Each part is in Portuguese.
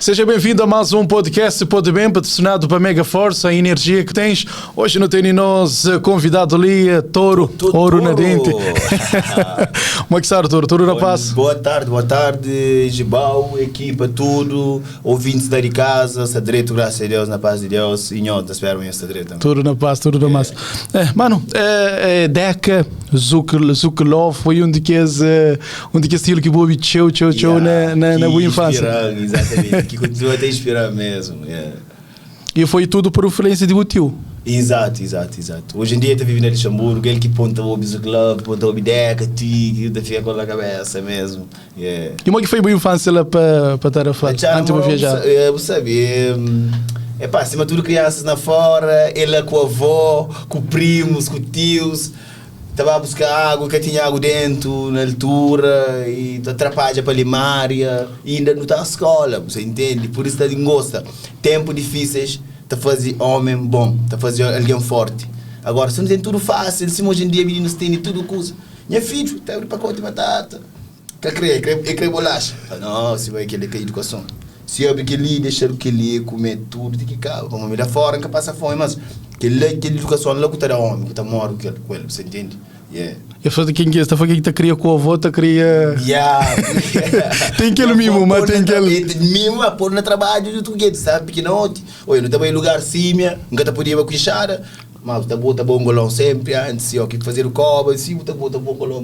Seja bem-vindo a mais um podcast Pode Bem, patrocinado para Mega Force, a energia que tens. Hoje não tem nós convidado ali, Toro, Ouro na dente. Como é que está, Toro? Toro na paz? Boa tarde, Gibau, equipa, tudo, ouvintes da de casa, está direito, graças a Deus, na paz de Deus, e nós esperam esta direito. Tudo na paz, tudo na massa. Mano, Deca, Zuckerlov, foi um daqueles estilo que vou ouvir tchau na boa infância. Exatamente. Que continua a te inspirar mesmo. E foi tudo por influência de tio. Exato. Hoje em dia está vivendo em Luxemburgo, ele que ponta o Club, ponta o Bideca, que da fica com a cabeça mesmo. E como é que foi boa infância lá para Tarafal, antes de viajar? Você sabe, acima de tudo crianças na fora, ele com a avó, com primos, com tios. Estava a buscar água, que tinha água dentro, na altura, e atrapalha para limar, e ainda não está à escola, você entende? Por isso está em gosta. Tempos difíceis, está fazendo homem bom, está fazendo alguém forte. Agora, se não tem tudo fácil, se hoje em dia meninos têm tudo coisa. Minha filho, está abrindo pacote de batata, quer bolacha. Não, se vai querer que educação. Se abre aquele, deixa aquele comer tudo, tem que cá, vamos mirar fora, que passa fome, mas aquele educação lá que está homem, que está morto com ele, você entende? Eu sou de quem que está falando que está cria com a avó, está cria. Tem aquele mimo, mas tem aquele mimo, pôr no trabalho de tudo que sabe que não, olha, não está em lugar cima, nunca está podia cuixar. Mas tá bom golão sempre antes, ó, que fazer o cobre, sim, tá bom golão,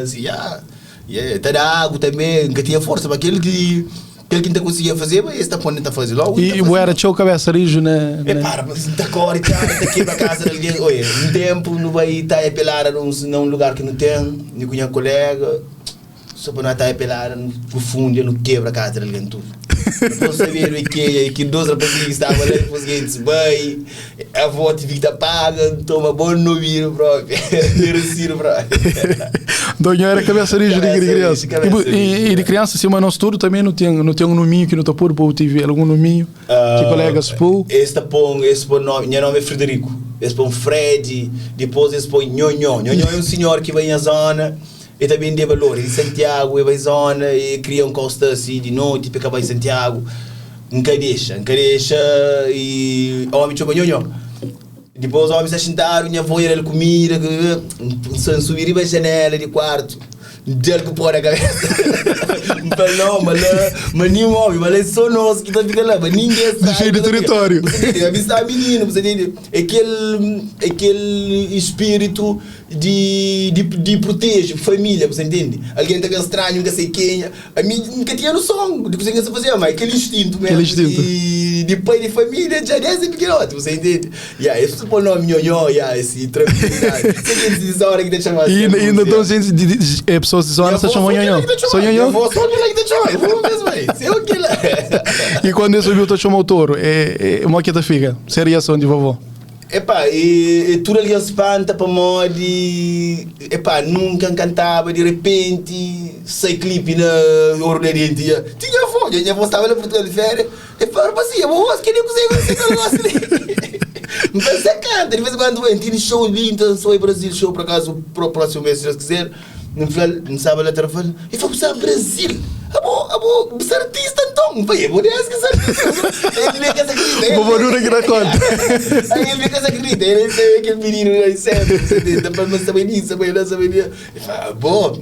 assim, tá da água também, nunca tinha força para aquele que não conseguia fazer, mas esse tá podendo tá fazendo logo. E o era tchau cabeça rijo, né? Para, mas não tá corre, tá aqui para casa de alguém. Olha, um tempo não vai estar a pelar num lugar que não tem, nem com minha colega, só para não estar a pelar no fundo, não quebra a casa de alguém tudo. Não saber que dois rapazinhos estavam lá, depois que eles bem, a avó tive que estar paga, toma bom no vírus próprio, vírus próprio. Então era cabeça rijo de criança. E de criança, se mas nós tudo também não tem um nominho que não está por o TV, algum nominho que colegas pô. Esse nome, meu nome é Frederico, esse põe Fred, depois esse põe Nhonhon. Nhonhon é um senhor que vem à zona. E também de valor, em Santiago, vai zona, e cria um costa assim de noite, fica em Santiago, nunca deixa, e o homem chama nhonhon. Depois o homem se assentaram, minha avó era comida, subir para a janela de quarto, dele que pôr a cabeça. Não, mas nenhum homem, mas é só nós que está ficando lá, mas ninguém sabe. Cheio de território. Você avisar menino, você entende? Aquele espírito de proteger família, você entende? Alguém está estranho, nunca sei quem. A mim nunca tinha noção de conseguir fazer, mas aquele instinto mesmo. De pai de família, já desce pequenote, você entende? Esse supor nome nhonhon, esse tranquilidade. Você diz a hora que deixa mais. E ainda estão gente de pessoas de zona se chamam nhonhon. Só nhonhon? Eu vou só que te chama, eu vou mesmo aí. E quando ele subiu, tu chamou o touro. Uma que fica. Seria a reação de vovó? E tudo ali espanta para mod. Nunca cantava, de repente, sai clipe na Ouro da Dente. Tinha avó estava lá por Portugal de férias. E falava assim, eu queria conseguir esse negócio ali. Mas você canta, de vez em quando tem show ali, então sou em Brasil, show por acaso, para o próximo mês, se Deus quiser. Não sabe lá, e foi para o Brasil. Você é artista então? Vai, eu vou dizer que você é artista. Ele vem com essa acredita. Vou morrer aqui na conta. Aí ele vem com essa acredita. Ele tem aquele menino aí sempre. Mas também nisso, também não sabe nisso. Ele fala, bom,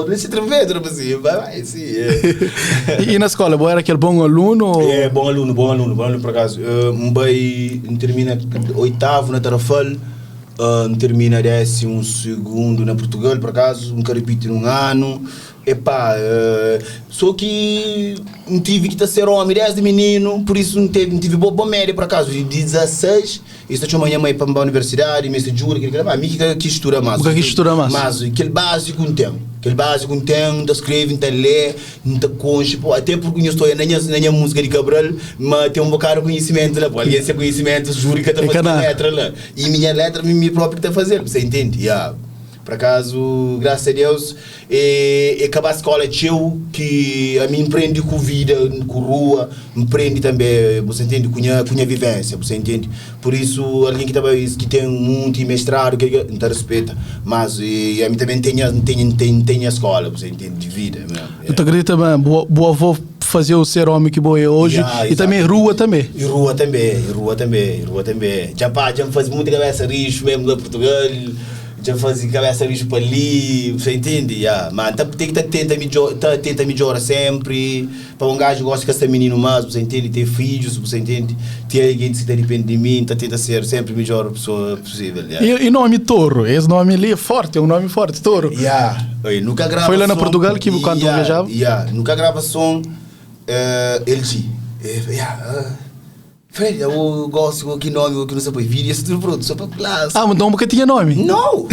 deixa eu atrever, assim. Vai, sim. E na escola, era aquele bom aluno? Bom aluno, por acaso. Termina oitavo na Tarafal. Termina 12º na Portugal, por acaso, nunca repito num ano. Só que não tive que ser homem desde menino, por isso não tive boa média, por acaso, de 16, isso tinha minha mãe para a universidade, me jura que que estuda mais. Mas aquele básico não tem. Não escreve, não lê, não conche, até porque eu estou na minha música de Cabral, mas tem um bocado de conhecimento lá, alguém tem conhecimento, juro que está fazendo letra lá. E minha letra, minha própria que está fazendo, você entende? Por acaso, graças a Deus, acaba a escola teu, que a mim empreende com vida, com rua, empreende também, você entende, com a vivência, você entende? Por isso, alguém que tem muito mestrado, que não te respeita, mas a mim também tem a escola, você entende, de vida. Eu te acredito também, boa avó fazer o ser homem que boa hoje. E também rua também. E rua também. Já faz muita cabeça rijo mesmo da Portugal. Já fazia cabeça rijo para ali, você entende? Mas tem que tentar melhorar sempre. Para um gajo que gosta de ser menino mais, você entende? Ter filhos, você entende? Ter alguém que depende de mim, tenta ser sempre a melhor pessoa possível. E nome Toro? Esse nome ali é forte, é um nome forte, Toro. Nunca grava. Foi lá na Portugal que quando viajava? Nunca grava som LG. Fred, eu gosto que nome, que não sei para vídeo, isso tudo pronto, só para classe. Mas então nunca tinha nome? Não,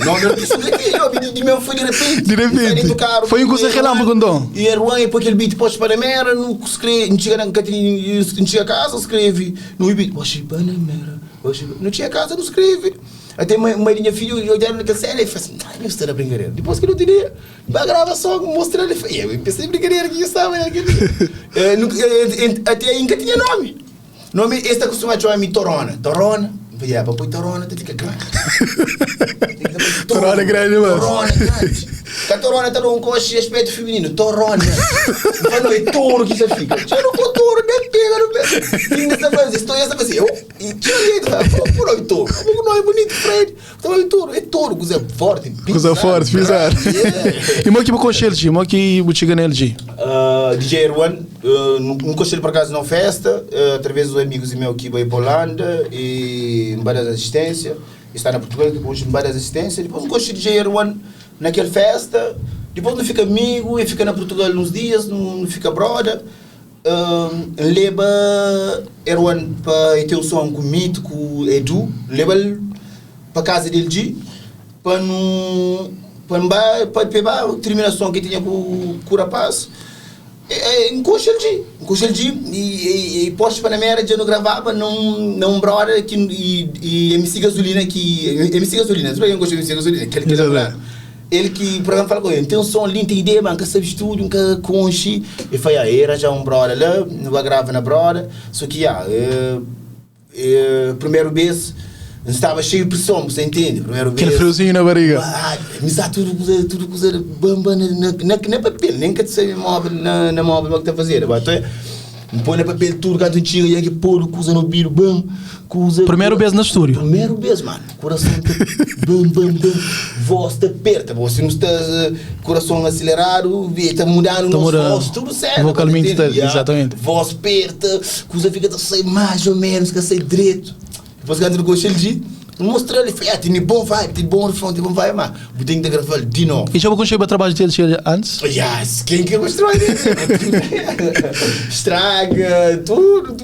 de meu foi de repente. De repente? Foi coisa relâmpago, então? E era ruim, porque aquele beat pôs para a mera, não tinha casa, escreve. No beat, não tinha casa, não escreve. Até minha filha, eu olhava naquela série e falei assim, não está na brincadeira. Depois que eu não tinha, vai gravar só, mostrar ele. Eu pensei brincadeira que eu estava naquele. Até aí nunca tinha nome. Nome, esta costuma chamar-me Torona. Torona? Para pôr Torona, tem que grande. Torona é grande, mano. Torona é grande. A Torona está num coche de aspecto feminino. Torona. Não é touro que isso fica. Já não for touro, nem pega no pé. Ainda está fazendo, estou essa assim. E tinha jeito, por nome touro. O nome é bonito, Fred. Então é touro. É touro, coisa forte. Coisa forte, pisar. E mo que com LG? Mo que chega na LG? DJ Erwan, não cochei por acaso não festa, através dos amigos meus que vai para a Holanda e em várias assistências, está na Portugal, depois em várias assistências, depois não cochei DJ Erwan naquela festa, depois não fica amigo e fica na Portugal uns dias, não fica brother, leva Erwan para ter um som com o Mito, com o Edu, leva ele para a casa dele, para pegar a terminação que tinha com o rapaz. Encoxa e posto para a mera, já não gravava, não brother e MC Gasolina, MC Gasolina, não gosto de MC Gasolina, ele que o programa fala com ele, tem um som lindo, tem ideia, mas nunca sabe estúdio, nunca conche, e foi era já um brother lá, não vai gravar na brother, só que primeiro vez, estava cheio de pressão, você entende? Primeiro aquele friozinho na barriga. Mas há tudo coisa bamba na papel, nem que seja móvel, na móvel que está a fazer. Põe na papel tudo, que tu tira e aqui pôr, coisa no biro, bam. Primeiro vez no estúdio. Primeiro vez, mano. Coração bam. Voz te aperta, você não está coração acelerado, está mudando o nosso voz, tudo certo. Vocalmente, exatamente. Voz aperta, coisa fica a sair mais ou menos, que a sair direito. Depois que eu gostei de mostrar ele, tem bom vibe, tem bom refrão, tem bom vibe, mas eu tenho que gravar de novo. E já vou conseguir o trabalho dele antes? Quem que gostou dele? Estraga, tudo.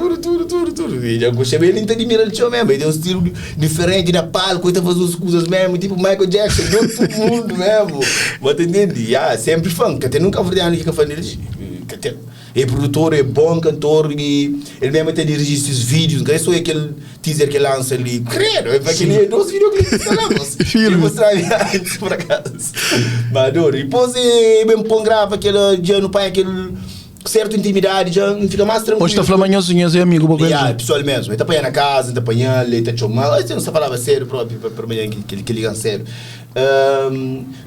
E já gostei bem, ele não admira ele mesmo, ele tem um estilo diferente na palco, ele está fazendo as coisas mesmo, tipo Michael Jackson, todo mundo mesmo. Você entende? Sempre fã, que até nunca vou dar que eu falo dele. É produtor, é bom cantor e ele mesmo até dirige esses vídeos, não é só aquele teaser que lança ali, credo, é aquele dois videoclipes que falamos, ele mostrar antes por acaso. Mas depois mesmo põe grava aquele, já não põe aquele certa intimidade, já fica mais tranquilo. Hoje está falando manhãzinhas e amigo, pessoal mesmo, ele está apanhando na casa, está apanhando, ele está chamando, você não está falando sério próprio, para mim que liga sério.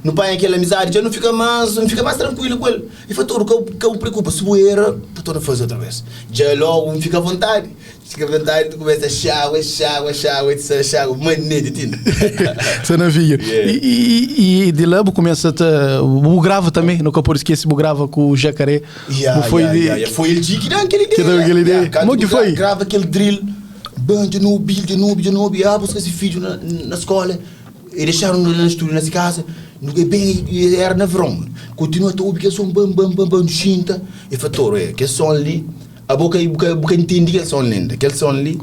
No pai aquela amizade já não fica mais tranquilo com ele. E foi tudo que eu preocupa, se eu era, para não fazer outra vez. Já logo me fica à vontade. Fica à vontade, tu começa a chágua, maneiro, entende? Você não via. E de lá começa o grava também, nunca por esquecer o grava com o Jacaré. Foi ele que deu aquele ideia. Como que foi? Grava aquele drill, de novo, busca esse vídeo na escola. E deixaram no estúdio nessa casa, era na verão. Continua a ouvir aquele som, bam, chinta. E fator, aquele som ali, a boca entende aquele som lindo. Aquele som ali,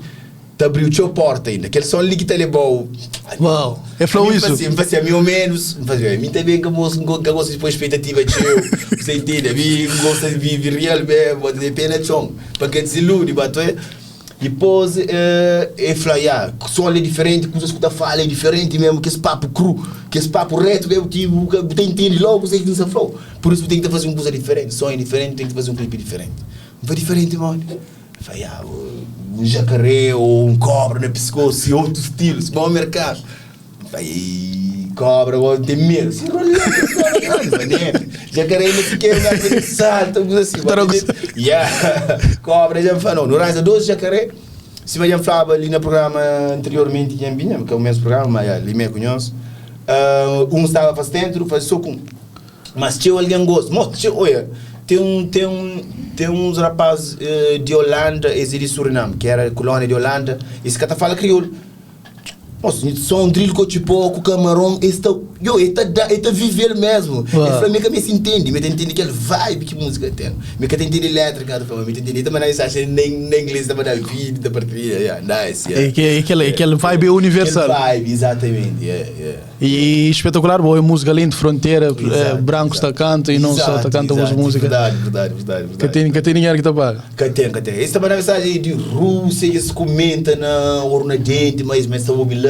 te abriu a porta ainda. Aquele som ali que te levou. Uau, é flow isso? Me fazia meio menos. Me também que eu gosto de pôr expectativa de eu. Você entende? Eu gosto de viver real mesmo, de pena de som. Para que desilude, bato. Depois, som é diferente, coisas que tu fala é diferente mesmo, que esse papo cru, que esse papo reto mesmo, que você entende logo, você não sabe flow. Por isso tem que fazer uma coisa diferente, som é diferente, tem que fazer um clipe diferente. Não foi diferente, mano. Um jacaré ou um cobra no pescoço e outros estilos, bom mercado. cobra, vou ter medo. Se rolando, jacaré não se quer nada, salta, assim, cobra, já me falou, no raio 12 jacaré, se vai falava ali no programa anteriormente, que é o mesmo programa, mas ali me conhece, estava faz dentro, faz só com, mas tinha alguém gosto, olha, tem uns rapazes de Holanda, eles de Suriname, que era a colônia de Holanda, esse cara fala crioulo. Nossa, só um drill com tipo, com camarão, está viver mesmo. Para mim que me se entende, me entende aquele vibe que música tem. Me que entende elétrica, me entende também não acha nem inglês também da vida, da partida, nice. Aquele vibe universal. Aquele vibe, exatamente, E espetacular, boa música linda, fronteira, brancos está canto e não só está canto as músicas. Verdade. Que tem ninguém que está paga. Que tem. Esse também é a mensagem de Rússia, eles comentam na Orna Gente, mas está ouvindo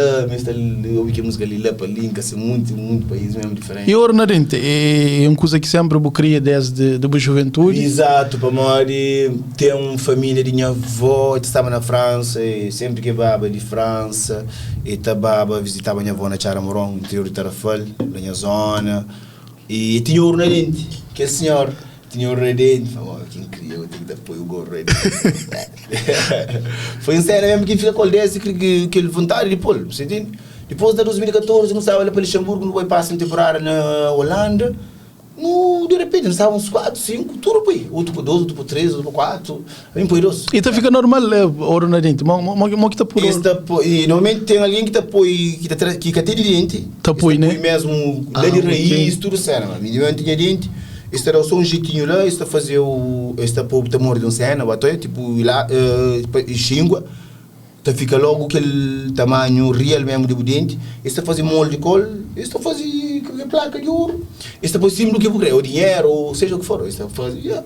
que música ali lá para Linka, assim, muito país mesmo diferente. E Orna Gente é uma coisa que sempre eu queria desde a juventude. Exato, para mim tem uma família de minha avó, estava na França, e sempre que baba de França, e estava visitava minha avó na Charamorong, no interior de Tarrafal, na minha zona, e tinha Orna Gente, que é senhor. Tinha o Redente, que incrível, eu tenho que dar apoio ao gorro Redente. Foi um sério mesmo que fica com desse que ele vontade de pôr, você entende? Depois de 2014, não estava lá para Luxemburgo, não vai passar uma temporada na Holanda. De repente, não estavam uns 4, 5, tudo por aí. Outro por 12, outro por 13, outro por 4, bem por isso. E então fica normal ouro na dente, mas que está por ouro? E normalmente tem alguém que está apoio, que tem de dente. Está apoio, né? Mesmo, lei de raiz, tudo certo. Minimamente tinha dente. Este era só um jeitinho lá, este fazia este povo tá morrendo de um cena, tipo lá, xingua, tá fica logo aquele tamanho real mesmo de dente, este fazia molde de col, este fazia placa de ouro, este foi símbolo que eu queria, o dinheiro, ou seja o que for, este fazia.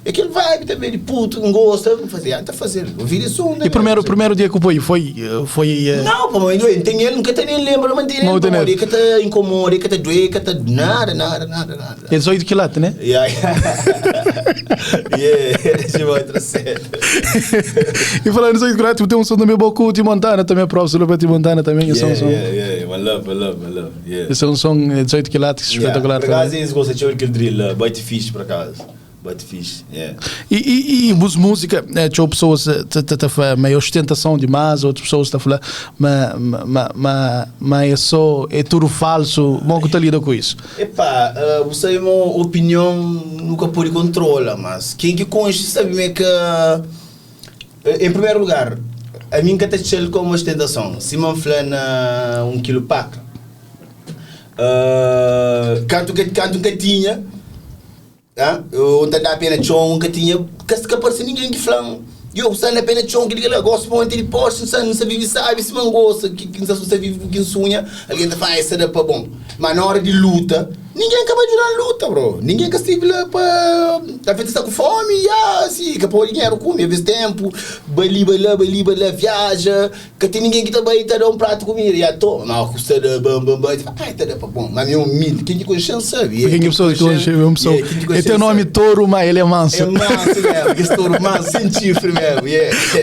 Aquele vibe também de puto, não gosta, não fazia, está fazendo. E primeiro dia que eu foi Não, pô, mas tem ele, nunca tem nem lembra, mas tem ele, que está incomoda, que está doer, que está nada. É 18 quilates, né? De outra série. E falando em 18 quilates, tem um som também bom com o Timontana, também a prova sobre o Timontana também, esse é um som. I love. Esse é um som de 18 quilates, espetacular. Por acaso, eles gostam de aquele drill, bate fixe, por acaso. But fish, E música, tinha pessoas que meio ostentação demais, outras pessoas estão falando, mas é só, é tudo falso, como que está lida com isso? Epá, você é uma opinião, nunca pode controlar, mas quem que conhece sabe que, em primeiro lugar, a mim que está cheio como ostentação, se me fala um quilo paca, canto que tinha, eu não dá pena chão que tinha que aparece ninguém que fala eu sei na pena chão que diga gosto muito de posto não se vive sabe se não gosta que não se vive que sonha alguém faz essa da para bom mas na hora de luta ninguém acaba de ir na luta bro ninguém que estive lá para a gente está com fome assim que pode dinheiro come às vezes tempo bali viaja que tem ninguém que também tá dando prato comida e tô mas custa da bam tá da para bom mas meu mil quem que conhece sabe quem que pessoa que conhece uma pessoa ele tem o nome touro mas ele é manso mesmo que touro manso sem chifre mesmo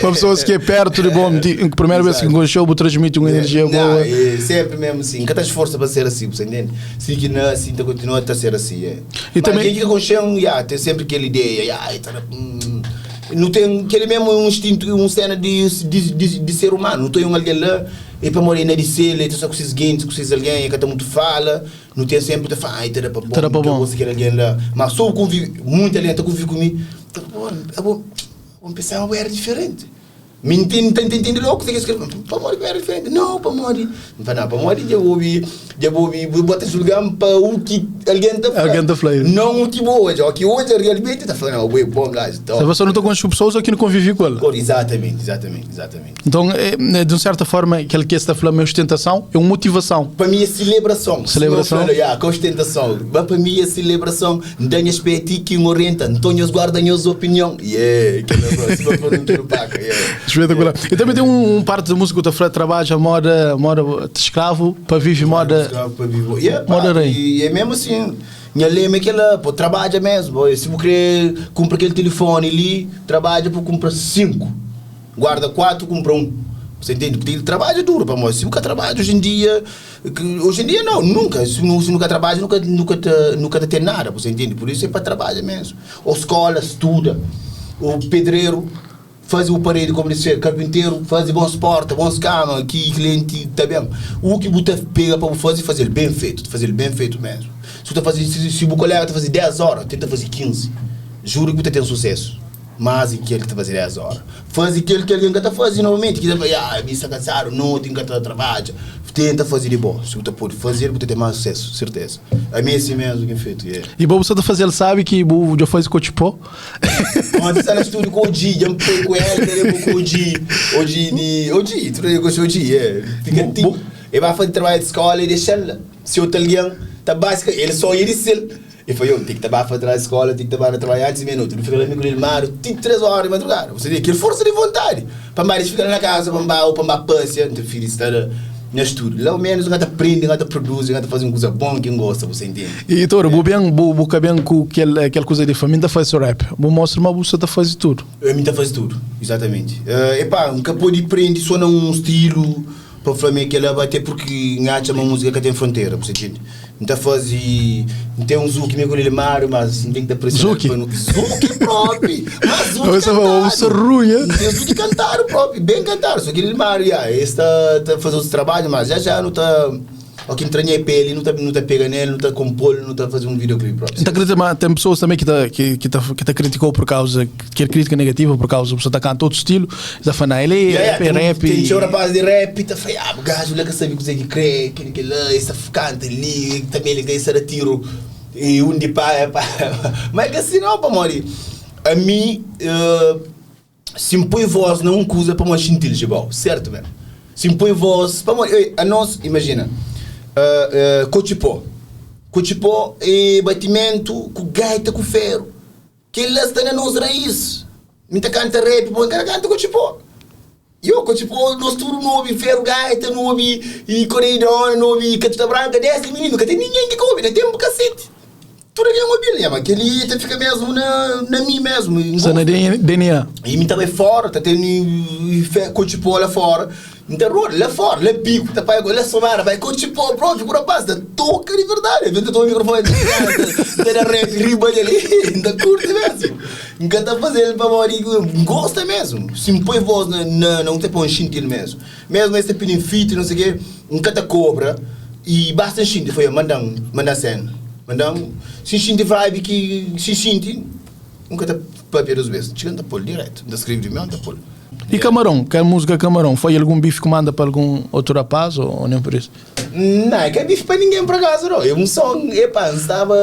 para pessoas que é perto de bom primeira vez que conheceu vou transmitir uma energia boa sempre mesmo assim que tá esforço para ser assim você entende se que não assim continua a ser assim e também quem que conheceu tem sempre aquela ideia não tem aquele mesmo um instinto uma cena de ser humano não tem alguém lá e para morrer na de ser tem só com esses guintes com esses alguém que está muito fala não tem sempre de falar tá para bom você quer alguém lá mas só convive muita gente convive comigo vamos pensar uma era diferente me entende louco, tem que escrever, para morrer era diferente, não, para morrer já ouvi, bota julgar para o que alguém está falando, não o que hoje realmente está falando, bom gajo. Você não está com as pessoas ou que não convive com ela? Exatamente. Então, de uma certa forma, aquele que está falando é ostentação, é uma motivação. Para mim é celebração. Com ostentação. Para mim é celebração, não tenho aspecto que me orienta, não tenho as guardas opinião. Que não for um tiro paca, espetacular. E também tem parte da música que está trabalha moda escravo para viver moda rei. E é mesmo assim, minha lema é que ela trabalha mesmo. Se você quer comprar aquele telefone ali, trabalha para comprar 5. Guarda 4, compra 1. Você entende? Porque ele trabalha duro para nós. Se nunca trabalha hoje em dia não, nunca. Se nunca trabalha, nunca tem nada, você entende? Por isso é para trabalhar mesmo. Ou escola, estuda. O pedreiro faz o parede, como disse, carpinteiro faz bons portas, bons camas, que cliente tá bem. O que você pega para fazer ele bem feito, fazer ele bem feito mesmo. Se o colega está fazendo 10 horas, tenta fazer 15. Juro que você tem sucesso. Mas aquele que está fazendo 10 horas. Faz aquele que alguém está fazendo novamente. Que me está cansado, não tem que estar trabalho. Tenta fazer de bom. Se você pode fazer, você tem mais sucesso, certeza. É assim mesmo que é feito. Yeah. E bom, você está fazendo, sabe que eu já faz com o tipo? Quando você está no estúdio com o G, já me foi com ele, com o G, tu não gosta do G, fica tipo. Ele vai fazer trabalho de escola e deixa ele. Se o alguém está básico, ele só ia dizer. E foi eu, tem que trabalhar para a escola, tem que trabalhar antes de minutos. Não fica lá com ele, Mário, tem 3 horas de madrugada. Você tem aquele força de vontade. Para mais ficar na casa, para pância, então filho estar no estúdio. Lá ao menos você aprende, você produz, você faz uma coisa boa que gosta, você entende. E Toro, bem com aquela coisa de família, faz o rap. Vou mostrar uma você está fazendo tudo. Eu me faz tudo, exatamente. Nunca pode aprender só num estilo para o Flamengo que ela vai ter porque acha uma música que tem fronteira, você entende? Então tem um Zuki meio com ele Mário, mas tem que estar pressionado. Zuki próprio! Mas Zuki cantado! Tem Zuki cantado próprio, bem cantado. Só que ele Mário, está fazendo os trabalhos, mas já não está... O que entranha pele, não está pegando nele, não está compor, não está fazendo um videoclipe próprio. Tem pessoas também que criticou por causa, que é crítica negativa por causa, você está cantando outro estilo, está falando, ele é rap. Tem um rapaz de rap, está falando, o gajo lá que sabe o que crê, que lá, está canta ali, também ele ganha esse tiro, e de pai, mas que assim não, para morrer. A mim, se me põe voz não coisa para uma xintilha, certo, velho? Se me põe voz, para morrer, a nós, imagina. Cochipó é batimento com gaita com ferro que ele está na nossa raiz muita canta rap, o cara canta Cochipó Cochipó, nós tudo não ouve ferro, gaita, não ouve e corredor, não ouve catuta branca, 10 menino, que tem ninguém que ouve, não tem um cacete tudo aquilo é mobília, mas aquele fica mesmo na mim mesmo isso na DNA e me também fora, tá tendo Cochipó lá fora. Então, lá fora, lá pico, tá para lá somar, vai Cochipó, bro, figura pasta, toca de verdade, vendo todo o microfone, tem a rap, riba ali, ainda curte mesmo. Nunca tá fazendo para morrer, gosta mesmo. Se me põe voz, não te põe xintil mesmo. Mesmo esse pinifite, não sei o quê, nunca tá cobra, e basta xintil, foi mandar cena. Se xintil vibe que se xintil, nunca tá papel dos vezes, chegando a pôr direto, da escrever de mim, tá pôr. E Camarão, que é a música Camarão, foi algum bife que manda para algum outro rapaz ou nem por isso? Não, que é bife para ninguém por acaso, não. Eu estava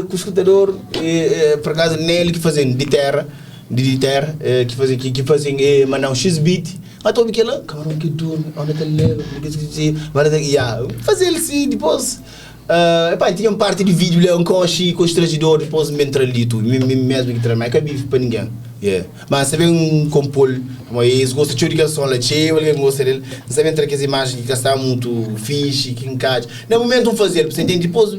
com o escutador, por acaso nele que fazem de terra, que fazem mandar um X-beat. Mas estou aqui lá, Camarão que dorme, onde está ele? Fazer ele assim, depois... tinha uma parte de vídeo lá, um coche com o estragidor, depois me entra ali tudo, mesmo que trabalha, que é bife para ninguém. Yeah. Mas sabe um compor, mas gosta de ligação lá, alguém gosta dele, sabe entrar aquelas imagens que está muito fixe, que encaixa. No momento não fazer, você entende? Depois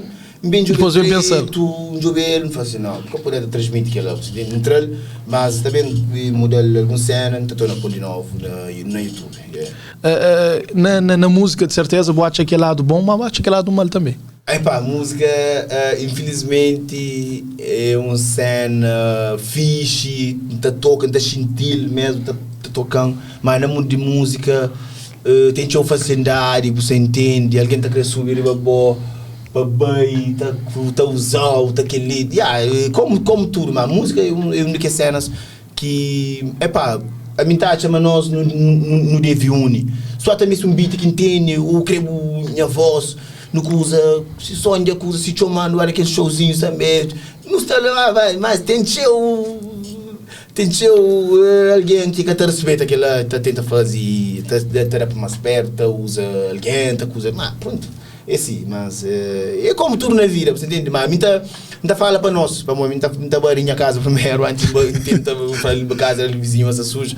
eu pensar, um joelho, não faz não, porque eu poder transmitir aquilo, você entende? Entrar, mas também modelo algum cena, estou na pôr de novo no YouTube. Yeah. Na música de certeza, bate aquele lado bom, mas bate aquele lado mal também. A música, infelizmente, é uma cena fixe, está tocando, está gentil mesmo, está tocando, mas no mundo de música tem uma facilidade, você entende, alguém está querendo subir para bem, está usando, está aquele... como tudo, mas a música é uma das cenas que, a metade chama nós no deve unir. Só também um beat que entende, o crebo, minha voz, no que usa, se sonha, que usa, se chamando, olha aquele showzinho, sabe? Não está lá, mas tem alguém que está respeita que ela tenta fazer, está mais perto, usa alguém, está usa, mas pronto, é assim, mas é como tudo na vida, você entende? Mas não fala para nós, para mim, não está barrinha a casa primeiro, antes de tentar falar para casa, o vizinho, essa suja.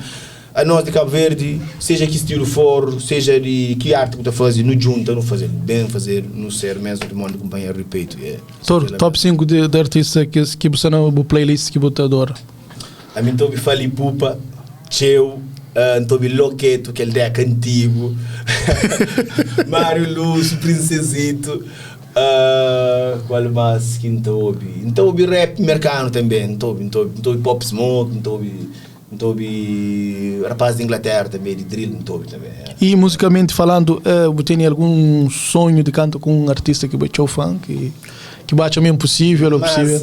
A nós de Cabo Verde, seja que estilo for, seja de que arte que está fazendo, não junta, não fazer bem, fazer, não ser mesmo de modo companheiro, repito. Toro, top 5 de artistas que você na playlist que você adora? A mim estou Fali Pupa, Cheu, Tobi Loqueto, aquele deck antigo. Mário Lúcio, Princesito. Qual mais que Tobi rap americano também. Tobi Pop Smoke, Tobi rapaz de Inglaterra também, de drill, Tobi também. E musicalmente falando, tem algum sonho de canto com um artista que bate o funk? Que bate o mesmo possível ou possível?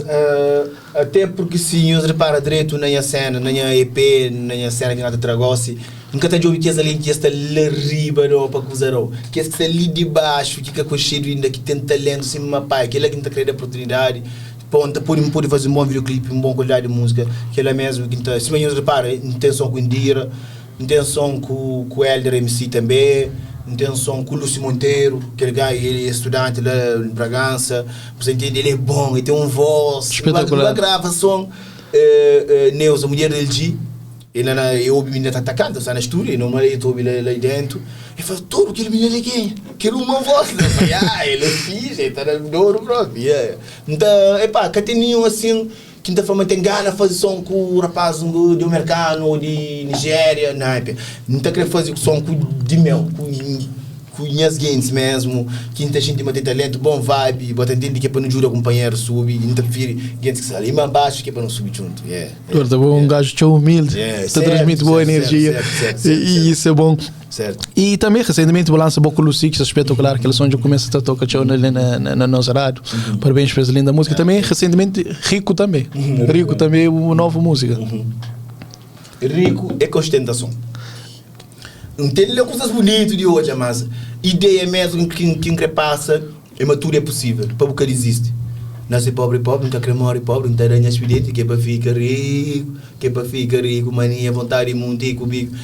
Até porque se eu reparo direito na minha cena, na minha EP, na minha cena de nada Tragossi, nunca tenho ouvido que essa ali que está lá riba não para cruzar, que está ali de baixo, que é cocheiro ainda, que tem talento, sim, meu pai, que ele é que está querendo a oportunidade, pode fazer um bom videoclipe, um bom qualidade de música, que ele é mesmo que está, se eu reparo, intenção com Indira, intenção com o Helder MC também, intenção com o Lúcio Monteiro, aquele gajo, ele é estudante lá em Bragança, você entende, ele é bom, ele tem uma voz, uma gravação, Neuza, mulher dele G, eu ouvi a menina tá atacando, está na estúdio, normalmente eu ouvi lá dentro, e fala, todo aquele menino aqui, quero uma voz, ele é fixe, ele está no ouro próprio, então, epá, que tem nenhum assim, que ainda forma tem gana de fazer som com o rapaz de americano ou de Nigéria, não está querendo fazer som de mel, com minhas gains mesmo, que ainda gente tem talento, bom vibe, bota entender que é para não jurar companheiro subir, não prefere gains que sai mais baixo que é para não subir junto. Tá bom, um gajo tão humilde, está transmite boa energia e isso é bom. Certo. E também recentemente balança Boco Lucy, que é espetacular, que eles são de começa a tocar na nossa rádio. Parabéns para essa linda música. Também recentemente Rico também. Rico também uma nova música. Rico é com ostentação. Não tem coisas bonitas de hoje, mas ideia mesmo que passa é matura é possível, para o que existe. Nasce pobre, nunca quer morrer pobre, não tem aranha expediente, que é para ficar rico, mania, vontade, monte, cubico.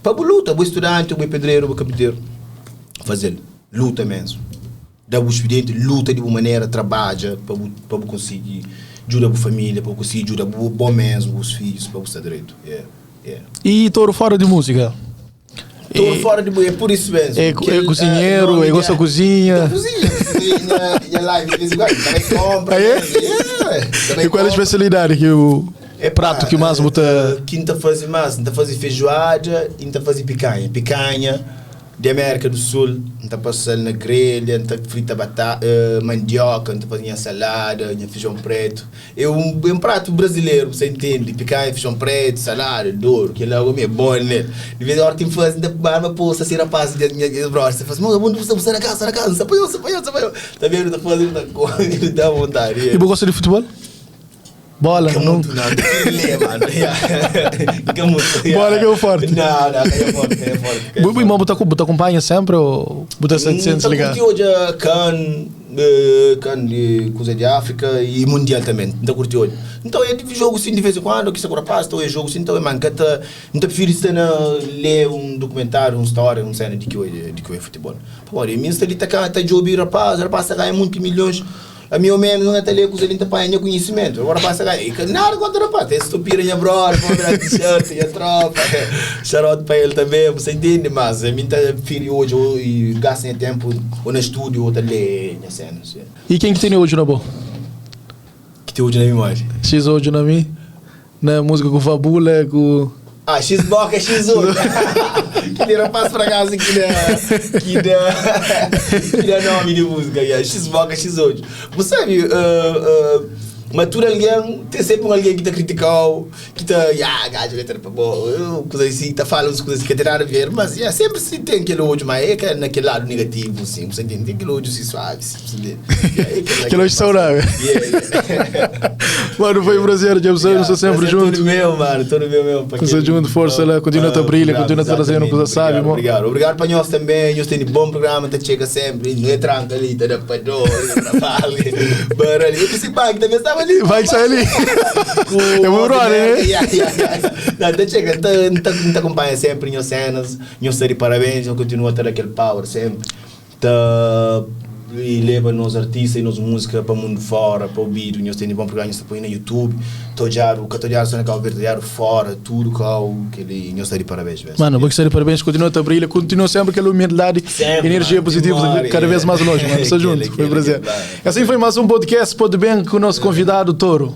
Para a luta, o estudante, o pedreiro, o carpinteiro, fazer luta mesmo. Dá o expediente, luta de uma maneira, trabalha para conseguir ajudar a família, para conseguir ajudar bom mesmo, os filhos, para estar direito. E Toro fora de música? Estou fora de música, é por isso mesmo. É cozinheiro, gosta da cozinha. E a live, também compra. E qual é a especialidade que o prato que mais bota? Quinta fazer feijoada, quinta fazer picanha de América do Sul, está passando na grelha, está frita batata, mandioca, está fazendo salada, feijão preto. É um prato brasileiro, você entende? Picanha, feijão preto, salada, douro, que logo é bom, né? De vez em quando tem que fazer, barba poça, assim, rapaz, de minhas brothers, você faz, mano, você na casa, você apanhou. Está vendo? Está fazendo da coisa, ele dá vontade. E você gosta de futebol? Bola, não? Muito, não. Mano. Bola que é o forte. Não, é forte. Mas você acompanha sempre ou você se ligar? Eu curti hoje CAN de coisa de África e Mundial também. Não curti hoje. Então é jogo sim de vez em quando, que isso agora passa, então é jogo sim, então é mancata. Não prefiro ler um documentário, uma história, uma cena de que é futebol. Agora, a minha está de ouvir rapaz ganha muitos milhões. A minha menos não é até ler com os ele apanha conhecimento. Agora passa cá, nada contra o rapaz, tem estupira minha brother, compra a t-shirt, minha tropa, charote para ele também, você entende, mas a mim está filho hoje e gasta tempo ou no estúdio ou ler minhas cenas. E quem que tem hoje na boa? Que tem hoje na minha imagem? X hoje na minha? Na música com Fabula, com... X-Boca, X1. Que rapaz para casa que dá nome de música. X-Boca, X8. Você sabe, mas tu alguém, tem sempre alguém que está criticando, que está, gajo, que está bom, coisa assim, está falando coisas que tem nada a ver, mas sempre se tem aquele ódio, mas é naquele lado negativo, assim, você entende? Tem aquele ódio assim suave, assim, aquele ódio saudável. Mano, foi um prazer, James, eu sou sempre junto. Todo meu, mano, todo meu. Você junto, força lá, continua a brilhar, continua a trazendo coisa sábia, mano. Obrigado para nós também, nós temos bom programa, tá chega sempre, não é tranca ali, tá da padrão, trabalho, barulho, eu disse, pai, que também estava ali. Vai sair ali. É muito raro, né? Não, chega, não acompanha sempre minhas cenas, meus de parabéns, eu continuo a ter aquele power sempre. E leva nos artistas e nos músicas para o mundo fora, para o vídeo, nós temos bom programa, nós põe na YouTube, tojar só na Cabo Verde, fora, tudo que ele nós de parabéns. Mano, vou que de parabéns, continua a brilhar, continua sempre aquela humildade, energia positiva, cada vez mais longe, mano, só junto, foi um prazer. Assim foi mais um podcast, pode bem com o nosso convidado, Toro.